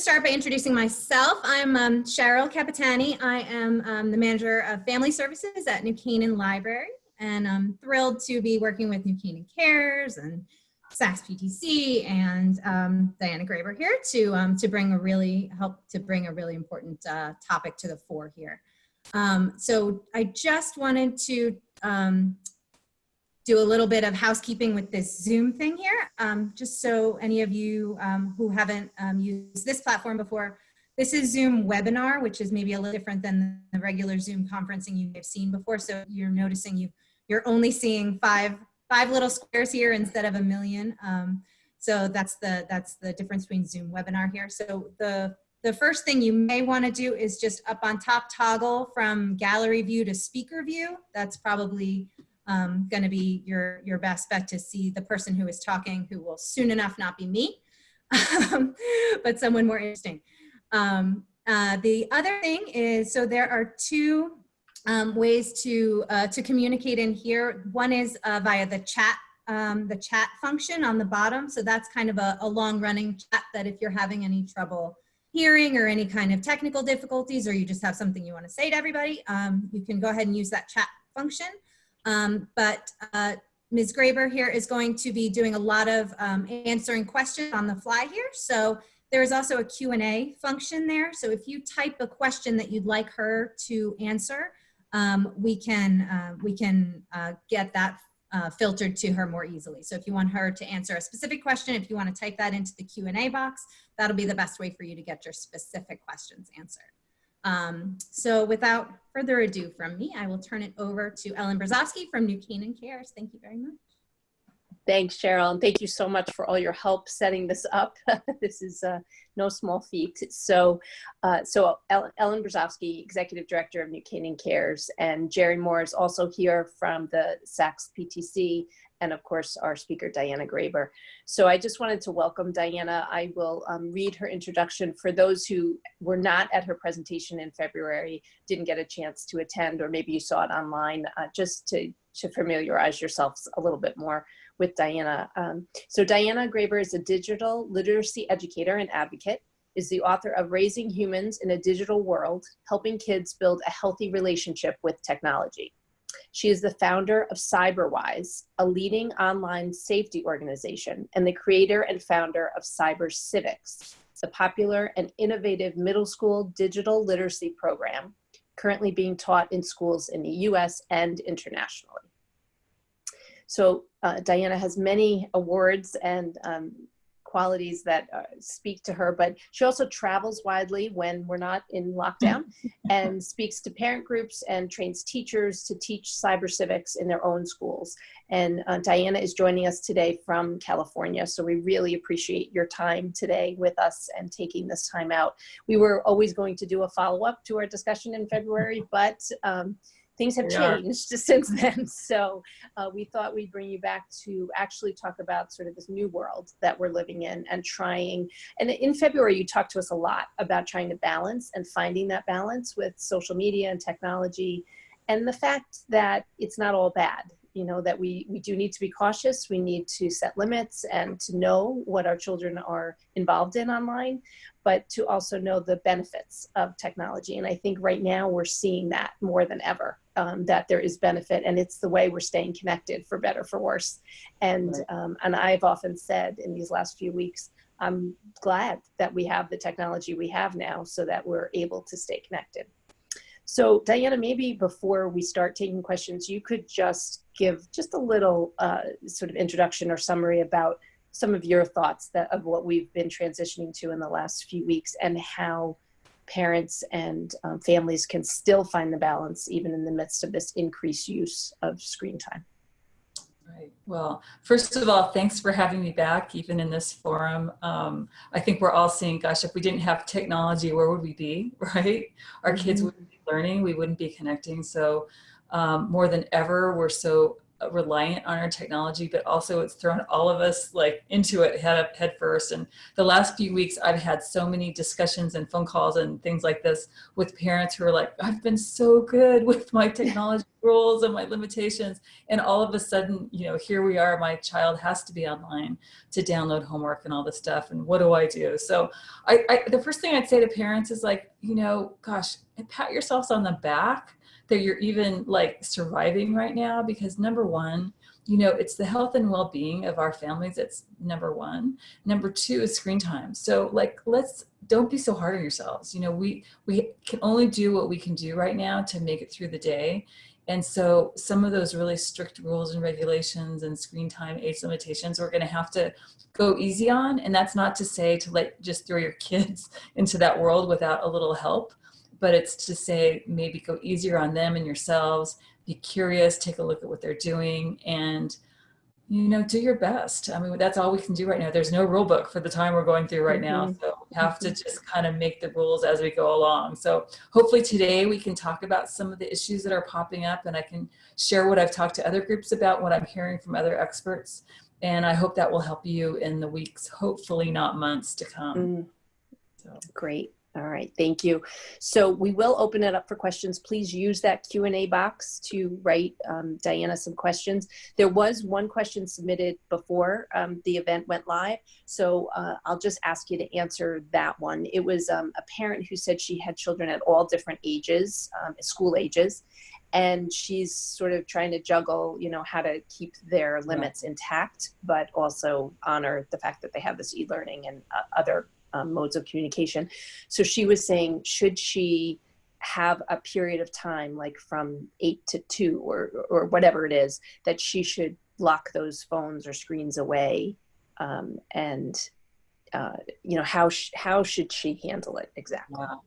just start by introducing myself. I'm Cheryl Capitani. I am the manager of family services at New Canaan Library, and I'm thrilled to be working with New Canaan Cares and Saks PTC and Diana Graber here to bring a really important topic to the fore here. So I just wanted to do a little bit of housekeeping with this Zoom thing here, just so any of you who haven't used this platform before. This is Zoom webinar, which is maybe a little different than the regular Zoom conferencing you may have seen before. So you're noticing you're only seeing five little squares here instead of a million. So that's the difference between Zoom webinar here. So the first thing you may want to do is just up on top toggle from gallery view to speaker view. That's probably going to be your best bet to see the person who is talking, who will soon enough not be me, but someone more interesting. The other thing is, so there are two ways to communicate in here. One is via the chat function on the bottom. So that's kind of a long-running chat that if you're having any trouble hearing or any kind of technical difficulties, or you just have something you want to say to everybody, you can go ahead and use that chat function. But Ms. Graber here is going to be doing a lot of answering questions on the fly here. So there is also a Q&A function there. So if you type a question that you'd like her to answer, we can get that filtered to her more easily. So if you want her to answer a specific question, if you want to type that into the Q&A box, that'll be the best way for you to get your specific questions answered. So without further ado from me, I will turn it over to Ellen Brzezowski from New Canaan Cares. Thank you very much. Thanks, Cheryl, and thank you so much for all your help setting this up. This is no small feat. So Ellen Brzezowski, Executive Director of New Canaan Cares, and Jerry Moore is also here from the Saks PTC, and of course, our speaker, Diana Graber. So I just wanted to welcome Diana. I will read her introduction for those who were not at her presentation in February, didn't get a chance to attend, or maybe you saw it online, just to familiarize yourselves a little bit more with Diana. So Diana Graber is a digital literacy educator and advocate, is the author of Raising Humans in a Digital World, Helping Kids Build a Healthy Relationship with Technology. She is the founder of CyberWise, a leading online safety organization, and the creator and founder of CyberCivics, the popular and innovative middle school digital literacy program currently being taught in schools in the US and internationally. So Diana has many awards and qualities that speak to her, but she also travels widely when we're not in lockdown and speaks to parent groups and trains teachers to teach CyberCivics in their own schools. And Diana is joining us today from California, so we really appreciate your time today with us and taking this time out. We were always going to do a follow-up to our discussion in February, but things have changed since then. So we thought we'd bring you back to actually talk about sort of this new world that we're living in and trying. And in February, you talked to us a lot about trying to balance and finding that balance with social media and technology, and the fact that it's not all bad. You know, that we do need to be cautious. We need to set limits and to know what our children are involved in online, but to also know the benefits of technology. And I think right now we're seeing that more than ever, that there is benefit, and it's the way we're staying connected, for better, for worse. And, and I've often said in these last few weeks, I'm glad that we have the technology we have now so that we're able to stay connected. So Diana, maybe before we start taking questions, you could just give just a little sort of introduction or summary about some of your thoughts of what we've been transitioning to in the last few weeks, and how parents and families can still find the balance even in the midst of this increased use of screen time. Right. Well, first of all, thanks for having me back, even in this forum. I think we're all seeing, gosh, if we didn't have technology, where would we be, right? Our kids wouldn't be learning, we wouldn't be connecting. So more than ever, we're so reliant on our technology, but also it's thrown all of us like into it head first. And the last few weeks, I've had so many discussions and phone calls and things like this with parents who are like, I've been so good with my technology rules and my limitations. And all of a sudden, you know, here we are, my child has to be online to download homework and all this stuff. And what do I do? So the first thing I'd say to parents is like, you know, gosh, pat yourselves on the back that you're even like surviving right now, because number one, you know, it's the health and well-being of our families. It's number one. Number two is screen time. So like, don't be so hard on yourselves. You know, we can only do what we can do right now to make it through the day. And so some of those really strict rules and regulations and screen time age limitations, we're going to have to go easy on. And that's not to say to just throw your kids into that world without a little help, but it's to say maybe go easier on them and yourselves, be curious, take a look at what they're doing, and, you know, do your best. I mean, that's all we can do right now. There's no rule book for the time we're going through right now. So we have to just kind of make the rules as we go along. So hopefully today we can talk about some of the issues that are popping up, and I can share what I've talked to other groups about, what I'm hearing from other experts. And I hope that will help you in the weeks, hopefully not months to come. So. Great. All right, thank you. So we will open it up for questions. Please use that Q&A box to write Diana some questions. There was one question submitted before the event went live, so I'll just ask you to answer that one. It was a parent who said she had children at all different ages, school ages, and she's sort of trying to juggle, you know, how to keep their limits intact, but also honor the fact that they have this e-learning and other modes of communication. So she was saying, should she have a period of time, like from 8 to 2 or whatever it is, that she should lock those phones or screens away? You know, how should she handle it exactly? Wow.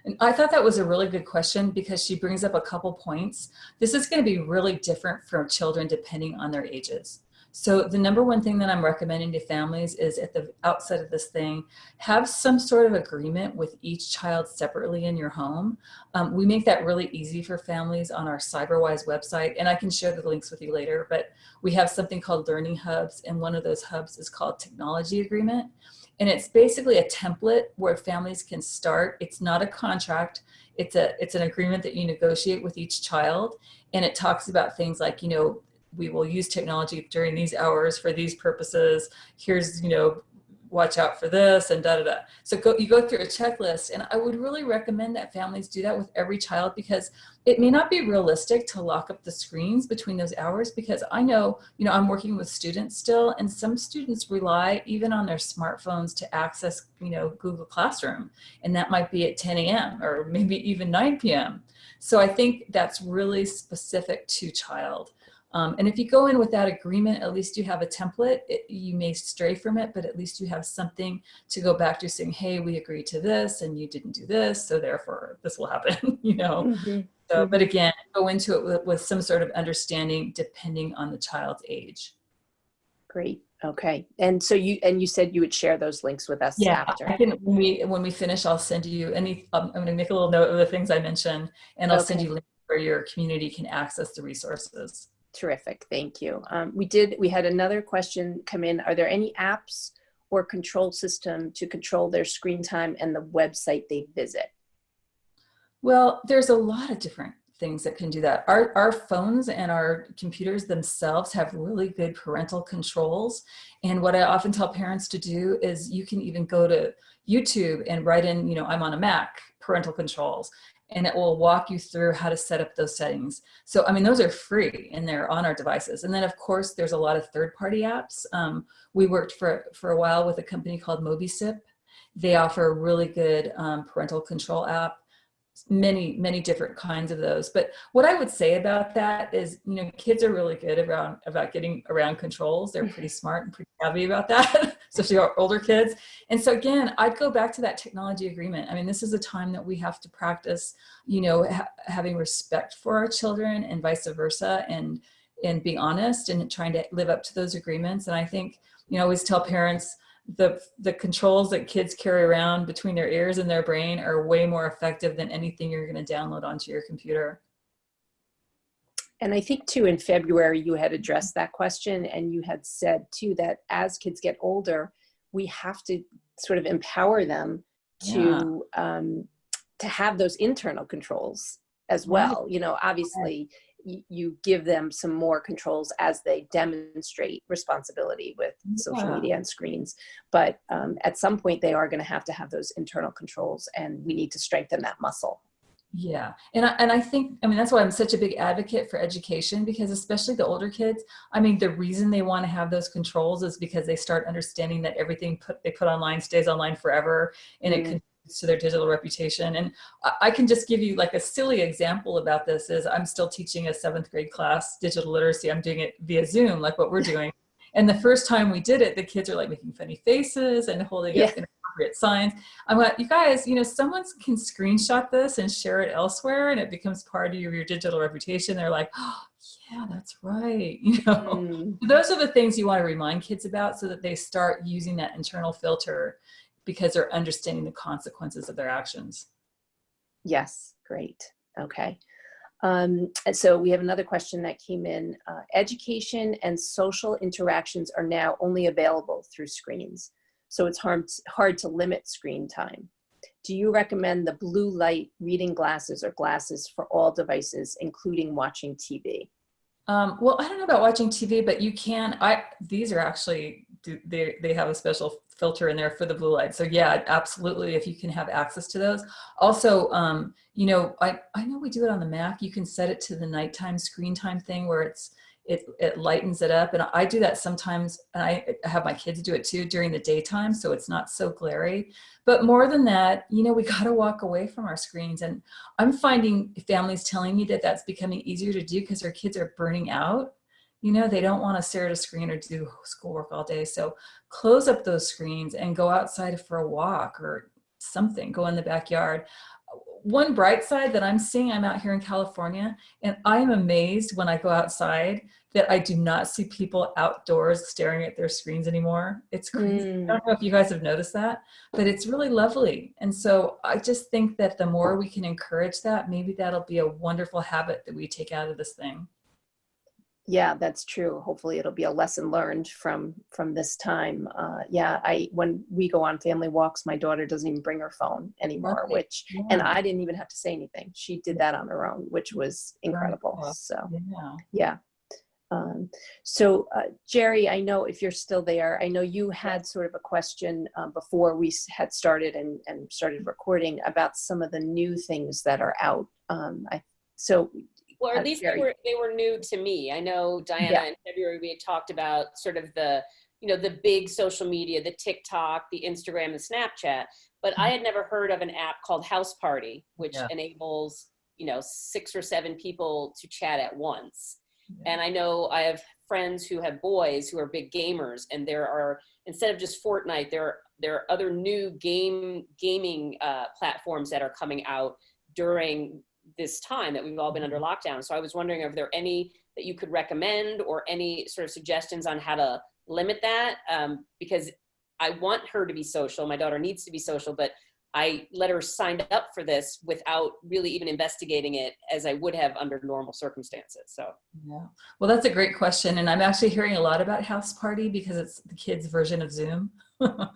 And I thought that was a really good question, because she brings up a couple points. This is going to be really different for children depending on their ages. So the number one thing that I'm recommending to families is, at the outset of this thing, have some sort of agreement with each child separately in your home. We make that really easy for families on our CyberWise website, and I can share the links with you later, but we have something called learning hubs, and one of those hubs is called technology agreement. And it's basically a template where families can start. It's not a contract. It's an agreement that you negotiate with each child. And it talks about things like, you know, we will use technology during these hours for these purposes. Here's, you know, watch out for this and da da da. So you go through a checklist, and I would really recommend that families do that with every child, because it may not be realistic to lock up the screens between those hours, because I know, you know, I'm working with students still, and some students rely even on their smartphones to access, you know, Google Classroom, and that might be at 10 a.m. or maybe even 9 p.m. So I think that's really specific to child. And if you go in with that agreement, at least you have a template. You may stray from it, but at least you have something to go back to, saying, hey, we agreed to this and you didn't do this, so therefore this will happen, you know. So, but again, go into it with some sort of understanding depending on the child's age. Great. Okay. And so you said you would share those links with us after. I can, when we finish, I'll send you any, I'm going to make a little note of the things I mentioned, and I'll send you links where your community can access the resources. Terrific. Thank you. We had another question come in. Are there any apps or control system to control their screen time and the website they visit? Well, there's a lot of different things that can do that. Our phones and our computers themselves have really good parental controls. And what I often tell parents to do is, you can even go to YouTube and write in, you know, I'm on a Mac, parental controls, and it will walk you through how to set up those settings. So, I mean, those are free and they're on our devices. And then of course, there's a lot of third-party apps. We worked for a while with a company called MobiSip. They offer a really good parental control app, many different kinds of those. But what I would say about that is, you know, kids are really good about getting around controls. They're pretty smart and pretty savvy about that, especially our older kids. And so again, I'd go back to that technology agreement. I mean, this is a time that we have to practice, you know, having respect for our children and vice versa, and being honest and trying to live up to those agreements. And I think, you know, I always tell parents, the controls that kids carry around between their ears and their brain are way more effective than anything you're going to download onto your computer. And I think too, in February, you had addressed that question, and you had said too that as kids get older, we have to sort of empower them to have those internal controls as well. You know, obviously you give them some more controls as they demonstrate responsibility with social media and screens. But at some point they are going to have those internal controls, and we need to strengthen that muscle. Yeah. And I think, I mean, that's why I'm such a big advocate for education, because especially the older kids, I mean, the reason they want to have those controls is because they start understanding that everything they put online stays online forever, and it contributes to their digital reputation. And I can just give you like a silly example about this is I'm still teaching a 7th grade class, digital literacy. I'm doing it via Zoom, like what we're doing. And the first time we did it, the kids are like making funny faces and holding up inappropriate signs. I'm like, you guys, you know, someone can screenshot this and share it elsewhere, and it becomes part of your digital reputation. They're like, oh, yeah, that's right. You know, those are the things you want to remind kids about so that they start using that internal filter, because they're understanding the consequences of their actions. Yes, great. Okay. And so we have another question that came in. Education and social interactions are now only available through screens, so it's hard to limit screen time. Do you recommend the blue light reading glasses or glasses for all devices, including watching TV? Well, I don't know about watching TV, but you can, these are actually, they have a special filter in there for the blue light. So yeah, absolutely. If you can have access to those. Also, you know, I know we do it on the Mac. You can set it to the nighttime screen time thing where it lightens it up. And I do that sometimes. And I have my kids do it too during the daytime, so it's not so glary. But more than that, you know, we got to walk away from our screens. And I'm finding families telling me that that's becoming easier to do because their kids are burning out. You know, they don't want to stare at a screen or do schoolwork all day. So close up those screens and go outside for a walk or something, go in the backyard. One bright side that I'm seeing, I'm out here in California, and I am amazed when I go outside that I do not see people outdoors staring at their screens anymore. It's crazy. I don't know if you guys have noticed that, but it's really lovely. And so I just think that the more we can encourage that, maybe that'll be a wonderful habit that we take out of this thing. Yeah, that's true. Hopefully it'll be a lesson learned from this time. Yeah, when we go on family walks, my daughter doesn't even bring her phone anymore, and I didn't even have to say anything. She did that on her own, which was incredible. So yeah. So Jerry, I know if you're still there, I know you had sort of a question before we had started and started recording about some of the new things that are out. Well, at least they were new to me. I know, Diana, in February we had talked about sort of the big social media, the TikTok, the Instagram, the Snapchat, but I had never heard of an app called House Party, which enables, 6 or 7 people to chat at once. And I know I have friends who have boys who are big gamers, and there are, instead of just Fortnite, there are other new gaming platforms that are coming out during this time that we've all been under lockdown. So I was wondering, are there any that you could recommend or any sort of suggestions on how to limit that? Because I want her to be social. My daughter needs to be social, but I let her sign up for this without really even investigating it as I would have under normal circumstances. So yeah, well, that's a great question. And I'm actually hearing a lot about House Party because it's the kids' version of Zoom. And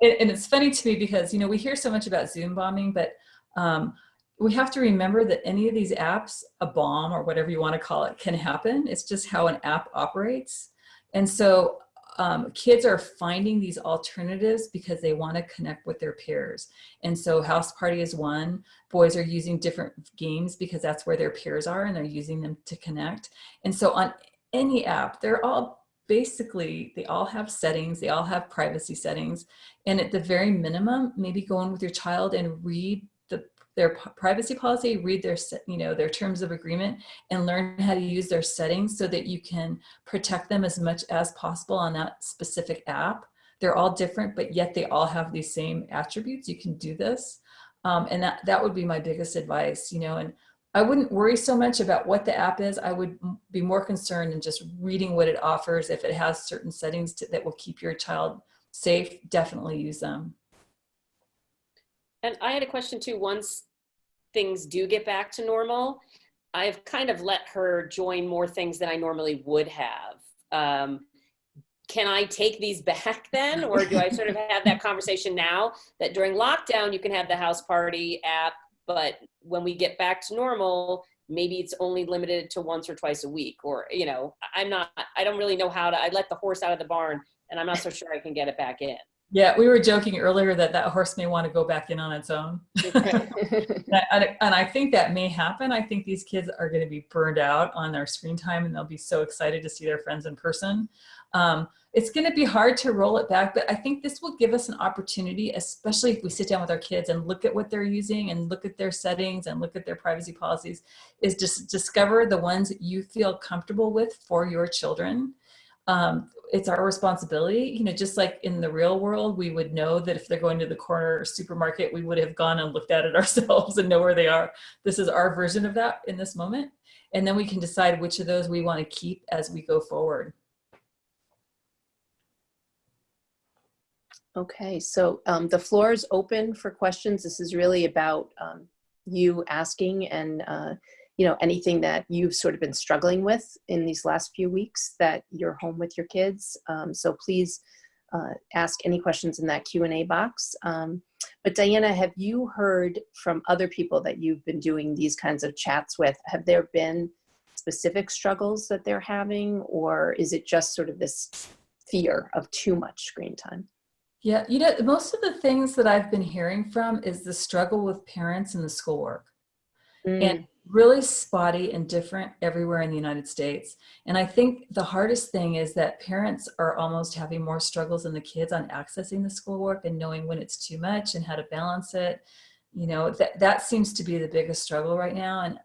it's funny to me because, we hear so much about Zoom bombing, but we have to remember that any of these apps, a bomb or whatever you want to call it, can happen. It's just how an app operates. And so kids are finding these alternatives because they want to connect with their peers. And so House Party is one. Boys are using different games because that's where their peers are, and they're using them to connect. And so on any app, they're all basically, they all have settings, they all have privacy settings. And at the very minimum, maybe go in with your child and read their privacy policy, read their terms of agreement, and learn how to use their settings so that you can protect them as much as possible on that specific app. They're all different, but yet they all have these same attributes. You can do this. And that would be my biggest advice, and I wouldn't worry so much about what the app is. I would be more concerned in just reading what it offers. If it has certain settings that will keep your child safe, definitely use them. And I had a question too, once things do get back to normal, I've kind of let her join more things than I normally would have. Can I take these back then? Or do I sort of have that conversation now that during lockdown, you can have the house party app, but when we get back to normal, maybe it's only limited to once or twice a week, or, you know, I don't really know I let the horse out of the barn and I'm not so sure I can get it back in. Yeah, we were joking earlier that horse may want to go back in on its own. And I think that may happen. I think these kids are going to be burned out on their screen time and they'll be so excited to see their friends in person. It's going to be hard to roll it back, but I think this will give us an opportunity, especially if we sit down with our kids and look at what they're using and look at their settings and look at their privacy policies, is just discover the ones that you feel comfortable with for your children. It's our responsibility, you know, just like in the real world, we would know that if they're going to the corner supermarket, we would have gone and looked at it ourselves and know where they are. This is our version of that in this moment. And then we can decide which of those we want to keep as we go forward. Okay, so the floor is open for questions. This is really about you asking and you know, anything that you've sort of been struggling with in these last few weeks that you're home with your kids. So please ask any questions in that Q&A box. But Diana, have you heard from other people that you've been doing these kinds of chats with? Have there been specific struggles that they're having, or is it just sort of this fear of too much screen time? Yeah, you know, most of the things that I've been hearing from is the struggle with parents and the schoolwork. And really spotty and different everywhere in the United States. And I think the hardest thing is that parents are almost having more struggles than the kids on accessing the schoolwork and knowing when it's too much and how to balance it. You know, that seems to be the biggest struggle right now. And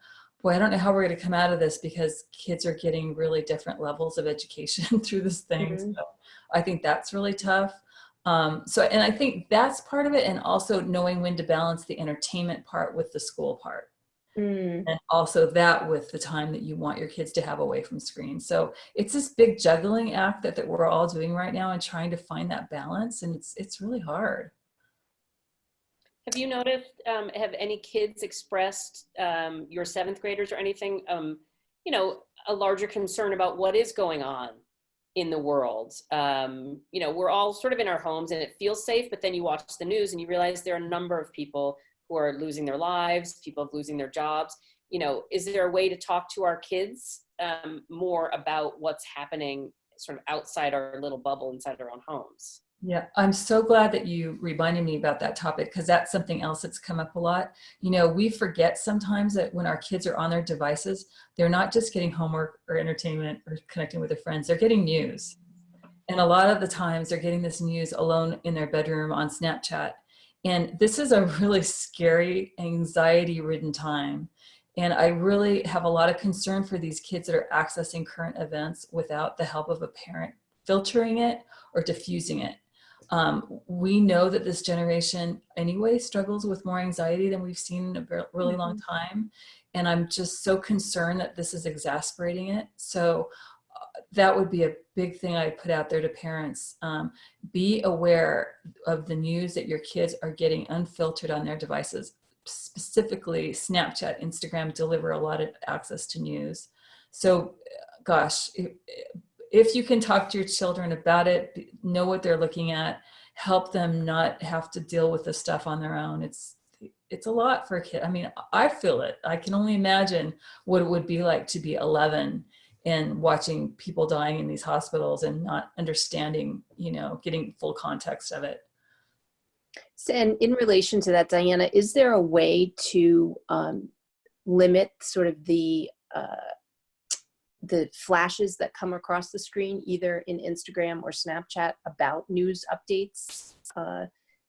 boy, I don't know how we're going to come out of this, because kids are getting really different levels of education through this thing. So I think that's really tough. And I think that's part of it. And also knowing when to balance the entertainment part with the school part. And also that with the time that you want your kids to have away from screens. So it's this big juggling act that we're all doing right now and trying to find that balance. And it's really hard. Have you noticed, have any kids expressed, your 7th graders or anything, you know, a larger concern about what is going on in the world? You know, we're all sort of in our homes and it feels safe, but then you watch the news and you realize there are a number of people who are losing their lives, people losing their jobs. You know, is there a way to talk to our kids more about what's happening sort of outside our little bubble inside our own homes? Yeah, I'm so glad that you reminded me about that topic, because that's something else that's come up a lot. You know, we forget sometimes that when our kids are on their devices, they're not just getting homework or entertainment or connecting with their friends, they're getting news. And a lot of the times they're getting this news alone in their bedroom on Snapchat. And this is a really scary, anxiety-ridden time. And I really have a lot of concern for these kids that are accessing current events without the help of a parent filtering it or diffusing it. We know that this generation anyway struggles with more anxiety than we've seen in a really long time. And I'm just so concerned that this is exacerbating it. So that would be a big thing I put out there to parents. Be aware of the news that your kids are getting unfiltered on their devices. Specifically, Snapchat, Instagram deliver a lot of access to news. So, gosh, if you can talk to your children about it, know what they're looking at, help them not have to deal with the stuff on their own. It's a lot for a kid. I mean, I feel it. I can only imagine what it would be like to be 11 and watching people dying in these hospitals and not understanding, you know, getting full context of it. So, and in relation to that, Diana, is there a way to limit sort of the flashes that come across the screen, either in Instagram or Snapchat, about news updates?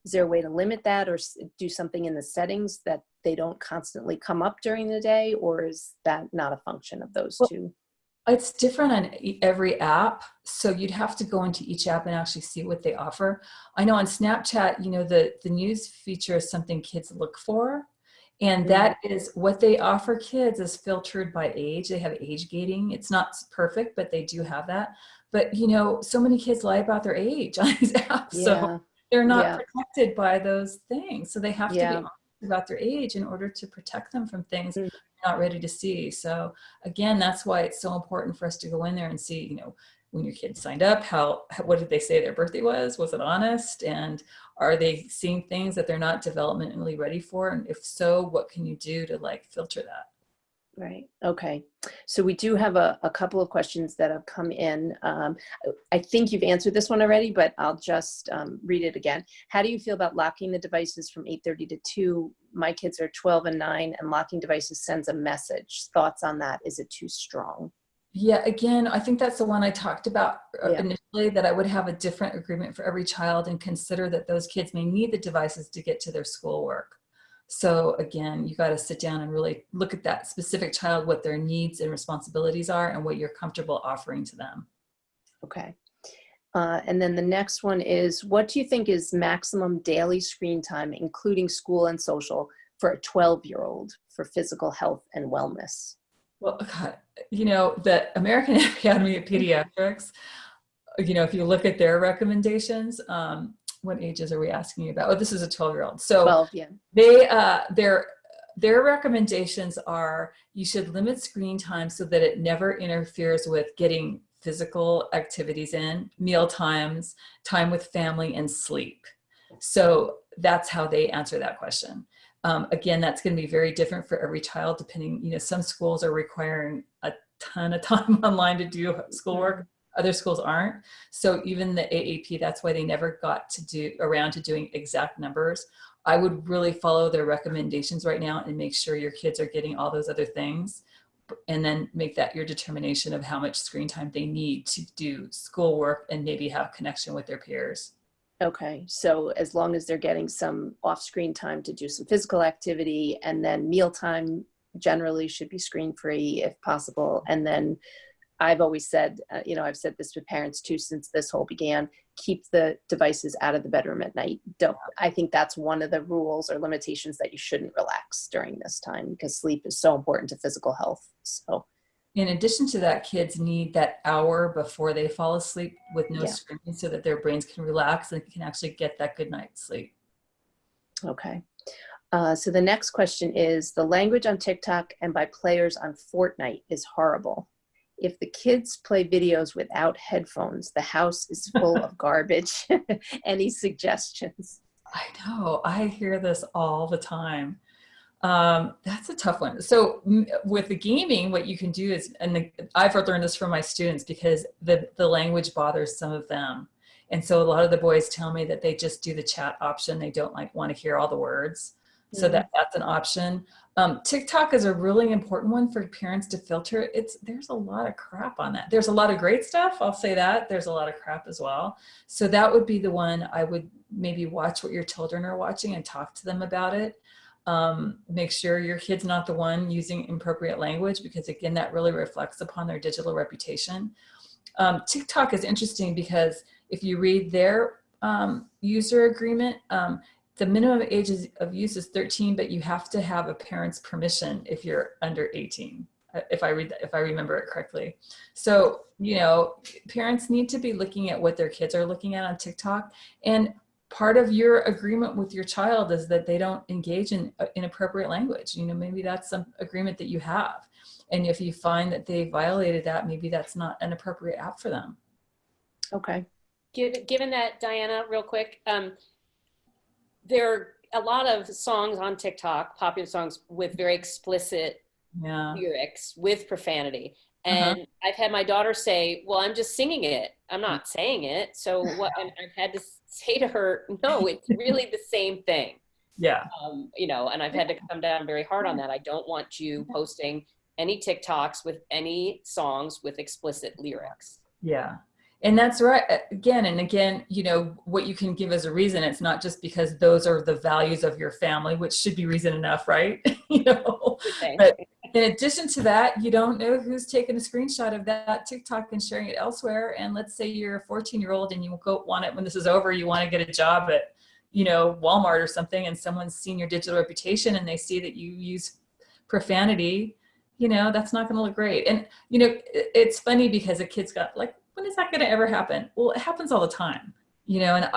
Is there a way to limit that, or do something in the settings that they don't constantly come up during the day, or is that not a function of those two? It's different on every app. So you'd have to go into each app and actually see what they offer. I know on Snapchat, you know, the news feature is something kids look for. And that is what they offer kids is filtered by age. They have age gating. It's not perfect, but they do have that. But, you know, so many kids lie about their age on these apps. Yeah. So they're not protected by those things. So they have to be honest about their age in order to protect them from things. not ready to see. So again, that's why it's so important for us to go in there and see, you know, when your kids signed up, what did they say their birthday was? Was it honest? And are they seeing things that they're not developmentally ready for? And if so, what can you do to like filter that? Right. Okay. So we do have a couple of questions that have come in. I think you've answered this one already, but I'll just read it again. How do you feel about locking the devices from 8:30 to 2? My kids are 12 and 9, and locking devices sends a message. Thoughts on that? Is it too strong? Yeah, again, I think that's the one I talked about initially, that I would have a different agreement for every child and consider that those kids may need the devices to get to their schoolwork. So again, you got to sit down and really look at that specific child, what their needs and responsibilities are, and what you're comfortable offering to them. Okay. And then the next one is, what do you think is maximum daily screen time, including school and social, for a 12-year-old for physical health and wellness? Well, God, you know, the American Academy of Pediatrics, you know, if you look at their recommendations, what ages are we asking you about? Oh, this is a 12-year-old. So 12, yeah. They, their recommendations are you should limit screen time so that it never interferes with getting physical activities in, meal times, time with family, and sleep. So that's how they answer that question. Again, that's going to be very different for every child, depending, you know, some schools are requiring a ton of time online to do schoolwork. Other schools aren't. So even the AAP, that's why they never got to do around to doing exact numbers. I would really follow their recommendations right now and make sure your kids are getting all those other things, and then make that your determination of how much screen time they need to do schoolwork and maybe have connection with their peers. Okay, so as long as they're getting some off-screen time to do some physical activity, and then mealtime generally should be screen-free if possible. And then I've always said, you know, I've said this with parents too since this whole began, keep the devices out of the bedroom at night. I think that's one of the rules or limitations, that you shouldn't relax during this time, because sleep is so important to physical health. So in addition to that, kids need that hour before they fall asleep with no screen, so that their brains can relax and can actually get that good night's sleep. Okay. So the next question is, the language on TikTok and by players on Fortnite is horrible. If the kids play videos without headphones, the house is full of garbage. Any suggestions? I know, I hear this all the time. That's a tough one. So with the gaming, what you can do is, and I've learned this from my students, because the language bothers some of them. And so a lot of the boys tell me that they just do the chat option. They don't want to hear all the words. So that's an option. TikTok is a really important one for parents to filter. There's a lot of crap on that. There's a lot of great stuff, I'll say that. There's a lot of crap as well. So that would be the one I would maybe watch what your children are watching and talk to them about it. Make sure your kid's not the one using inappropriate language, because again, that really reflects upon their digital reputation. TikTok is interesting because if you read their user agreement, the minimum age of use is 13, but you have to have a parent's permission if you're under 18, if I remember it correctly. So, you know, parents need to be looking at what their kids are looking at on TikTok. And part of your agreement with your child is that they don't engage in inappropriate language. You know, maybe that's some agreement that you have. And if you find that they violated that, maybe that's not an appropriate app for them. Okay. Given that, Diana, real quick, there are a lot of songs on TikTok, popular songs with very explicit lyrics with profanity. And I've had my daughter say, well, I'm just singing it. I'm not saying it. So what? And I've had to say to her, no, it's really the same thing. Yeah. You know, and I've had to come down very hard on that. I don't want you posting any TikToks with any songs with explicit lyrics. Yeah. And that's right. Again and again, you know, what you can give as a reason, it's not just because those are the values of your family, which should be reason enough, right? You know, but in addition to that, you don't know who's taking a screenshot of that TikTok and sharing it elsewhere. And let's say you're a 14-year-old and you want it, when this is over, you want to get a job at, you know, Walmart or something, and someone's seen your digital reputation and they see that you use profanity, you know, that's not going to look great. And, you know, it's funny because a kid's got like, when is that going to ever happen? Well, it happens all the time, you know, and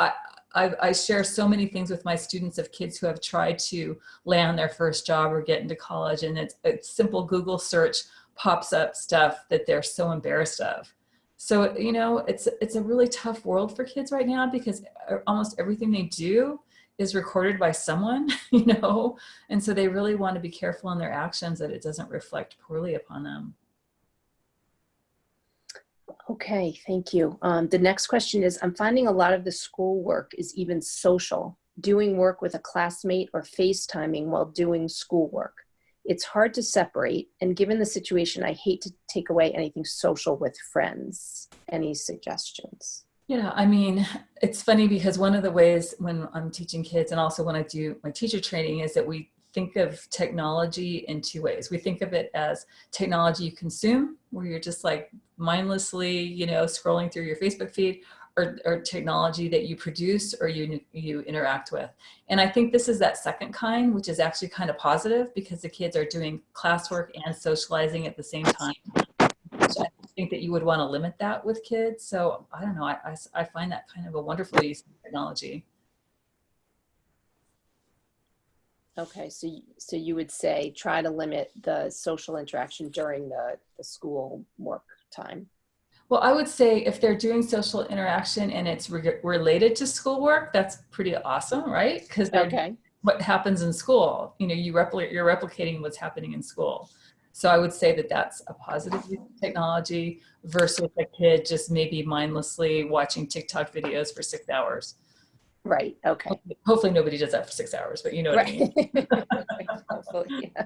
I share so many things with my students of kids who have tried to land their first job or get into college, and it's simple Google search pops up stuff that they're so embarrassed of. So, you know, it's a really tough world for kids right now because almost everything they do is recorded by someone, you know, and so they really want to be careful in their actions that it doesn't reflect poorly upon them. Okay, thank you. The next question is, I'm finding a lot of the schoolwork is even social, doing work with a classmate or FaceTiming while doing schoolwork. It's hard to separate, and given the situation, I hate to take away anything social with friends. Any suggestions? Yeah, I mean, it's funny because one of the ways when I'm teaching kids and also when I do my teacher training is that we think of technology in two ways. We think of it as technology you consume, where you're just like mindlessly, you know, scrolling through your Facebook feed, or technology that you produce or you interact with. And I think this is that second kind, which is actually kind of positive because the kids are doing classwork and socializing at the same time. So I think that you would want to limit that with kids. So I don't know, I find that kind of a wonderful use of technology. Okay, so you would say try to limit the social interaction during the school work time. Well, I would say if they're doing social interaction and it's related to schoolwork, that's pretty awesome, right? Because Okay. What happens in school, you know, you're replicating what's happening in school. So I would say that that's a positive use of technology versus a kid just maybe mindlessly watching TikTok videos for 6 hours. Right. Okay. Hopefully nobody does that for 6 hours, but you know what I mean. Hopefully, yeah.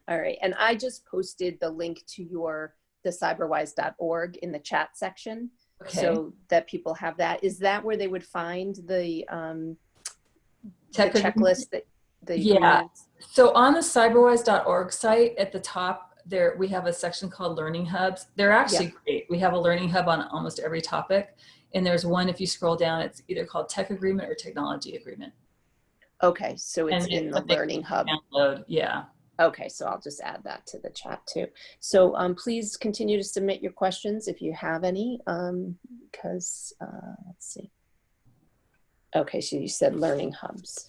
All right. And I just posted the link to the cyberwise.org in the chat section, Okay. so that people have that. Is that where they would find the checklist that the agreements? So on the cyberwise.org site at the top there, we have a section called Learning Hubs. They're actually great. We have a learning hub on almost every topic. And there's one, if you scroll down, it's either called Tech Agreement or Technology Agreement. Okay, so it's in the Learning Hub. Download, yeah. Okay, so I'll just add that to the chat too. So please continue to submit your questions if you have any, because let's see. Okay, so you said Learning Hubs.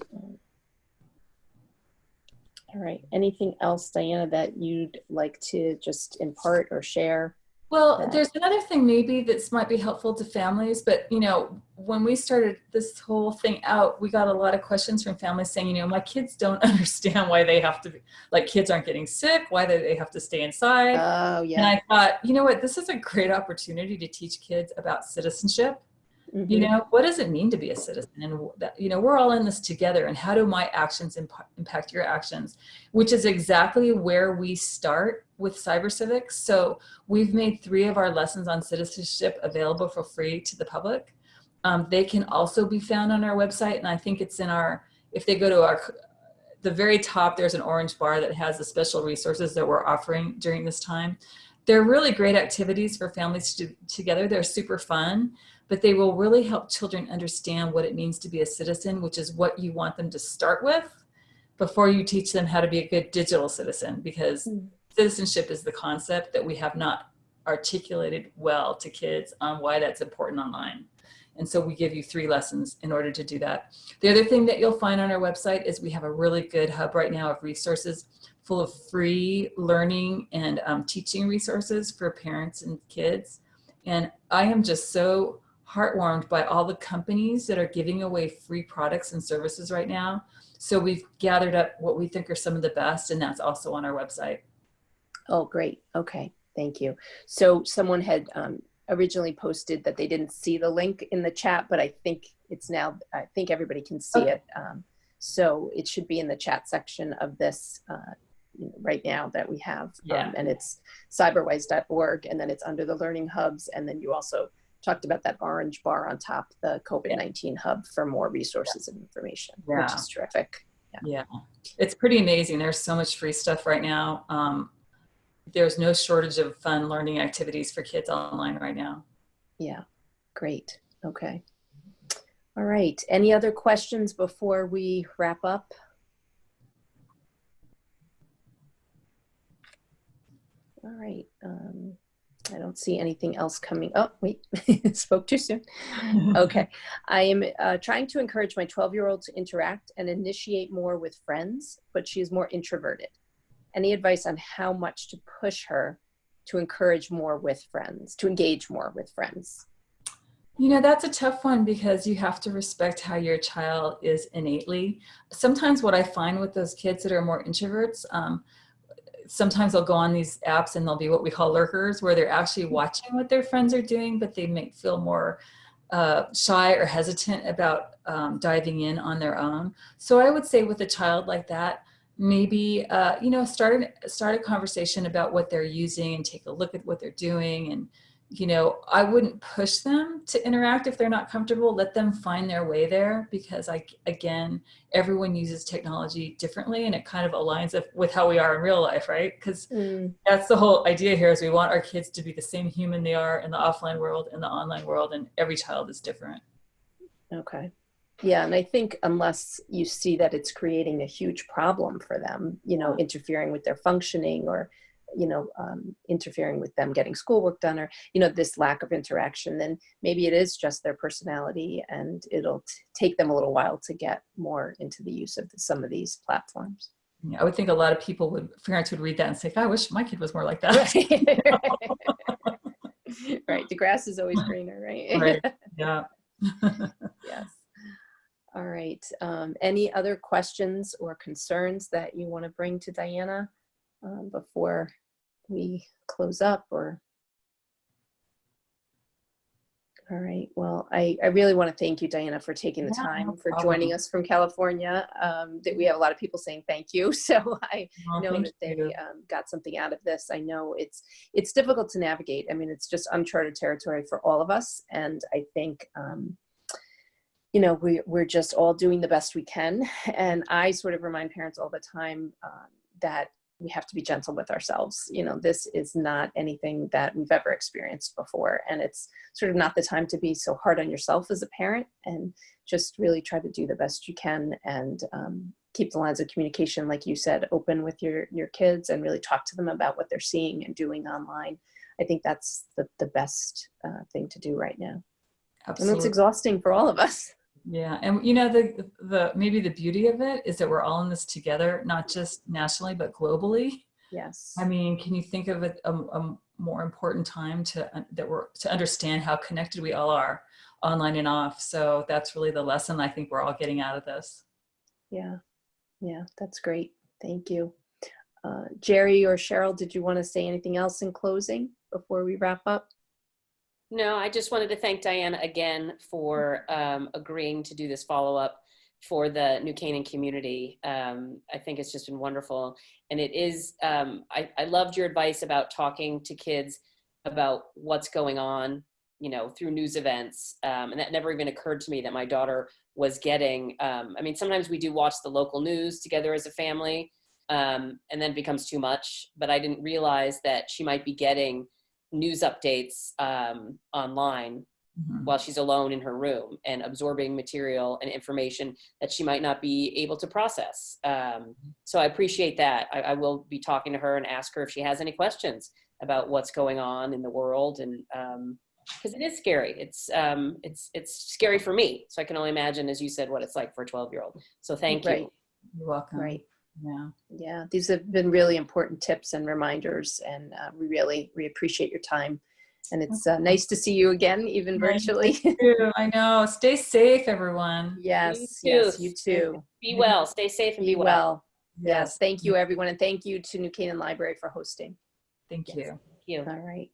All right, anything else, Diana, that you'd like to just impart or share? Well, there's another thing maybe that might be helpful to families, but you know, when we started this whole thing out, we got a lot of questions from families saying, you know, my kids don't understand why they have to be, like, kids aren't getting sick, why they have to stay inside. Oh, yeah. And I thought, you know what, this is a great opportunity to teach kids about citizenship. Mm-hmm. You know, what does it mean to be a citizen? And that, you know, we're all in this together, and how do my actions impact your actions, which is exactly where we start with CyberCivics. So we've made 3 of our lessons on citizenship available for free to the public. They can also be found on our website, and I think it's in if they go to the very top, there's an orange bar that has the special resources that we're offering during this time. They're really great activities for families to do together. They're super fun, but they will really help children understand what it means to be a citizen, which is what you want them to start with before you teach them how to be a good digital citizen, because citizenship is the concept that we have not articulated well to kids on why that's important online. And so we give you 3 lessons in order to do that. The other thing that you'll find on our website is we have a really good hub right now of resources full of free learning and teaching resources for parents and kids. And I am just so heartwarmed by all the companies that are giving away free products and services right now. So we've gathered up what we think are some of the best, and that's also on our website. Oh, great. Okay, thank you. So someone had originally posted that they didn't see the link in the chat, but I think it's now, I think everybody can see it. So it should be in the chat section of this right now that we have. And it's cyberwise.org, and then it's under the Learning Hubs. And then you also talked about that orange bar on top, the COVID-19 hub, for more resources and information, which is terrific. Yeah, it's pretty amazing. There's so much free stuff right now. There's no shortage of fun learning activities for kids online right now. Yeah, great. Okay. All right. Any other questions before we wrap up? All right. I don't see anything else coming. Oh, wait, spoke too soon. Okay. I am trying to encourage my 12-year-old to interact and initiate more with friends, but she is more introverted. Any advice on how much to push her to encourage more with friends, to engage more with friends? You know, that's a tough one because you have to respect how your child is innately. Sometimes what I find with those kids that are more introverts, sometimes they'll go on these apps and they'll be what we call lurkers, where they're actually watching what their friends are doing, but they may feel more shy or hesitant about diving in on their own. So I would say with a child like that, maybe, you know, start a conversation about what they're using and take a look at what they're doing. And, you know, I wouldn't push them to interact if they're not comfortable. Let them find their way there, because again, everyone uses technology differently, and it kind of aligns with how we are in real life, right? Because that's the whole idea here, is we want our kids to be the same human they are in the offline world and the online world, and every child is different. Okay. Yeah, and I think unless you see that it's creating a huge problem for them, you know, interfering with their functioning, or, you know, interfering with them getting schoolwork done, or, you know, this lack of interaction, then maybe it is just their personality, and it'll take them a little while to get more into the use of some of these platforms. Yeah, I would think a lot of parents would read that and say, I wish my kid was more like that. Right. Right. The grass is always greener, right? Right. Yeah. Yes. All right. Any other questions or concerns that you want to bring to Diana before we close up? Or all right. Well, I really want to thank you, Diana, for taking the time, for joining us from California. That we have a lot of people saying thank you. So I know that they got something out of this. I know it's difficult to navigate. I mean, it's just uncharted territory for all of us. And I think, you know, we're just all doing the best we can. And I sort of remind parents all the time that we have to be gentle with ourselves. You know, this is not anything that we've ever experienced before. And it's sort of not the time to be so hard on yourself as a parent, and just really try to do the best you can, and keep the lines of communication, like you said, open with your kids, and really talk to them about what they're seeing and doing online. I think that's the best thing to do right now. Absolutely. And it's exhausting for all of us. Yeah, and you know, the maybe the beauty of it is that we're all in this together, not just nationally, but globally. Yes. I mean, can you think of a more important time to understand how connected we all are, online and off? So that's really the lesson I think we're all getting out of this. Yeah, yeah, that's great. Thank you. Jerry or Cheryl, did you want to say anything else in closing before we wrap up? No, I just wanted to thank Diana again for agreeing to do this follow-up for the New Canaan community. I think it's just been wonderful. And it is, I loved your advice about talking to kids about what's going on, you know, through news events. And that never even occurred to me that my daughter was getting, I mean, sometimes we do watch the local news together as a family, and then it becomes too much. But I didn't realize that she might be getting news updates online while she's alone in her room, and absorbing material and information that she might not be able to process. So I appreciate that. I will be talking to her and ask her if she has any questions about what's going on in the world. And because it is scary. It's scary for me. So I can only imagine, as you said, what it's like for a 12-year-old. So thank you. You're welcome. Right. Yeah. Yeah. These have been really important tips and reminders, and we appreciate your time. And it's nice to see you again, even virtually. I know. Stay safe, everyone. Yes. Yes. You too. Be well. Stay safe and be well. Yes. Thank you, everyone. And thank you to New Canaan Library for hosting. Thank you. Thank you. All right.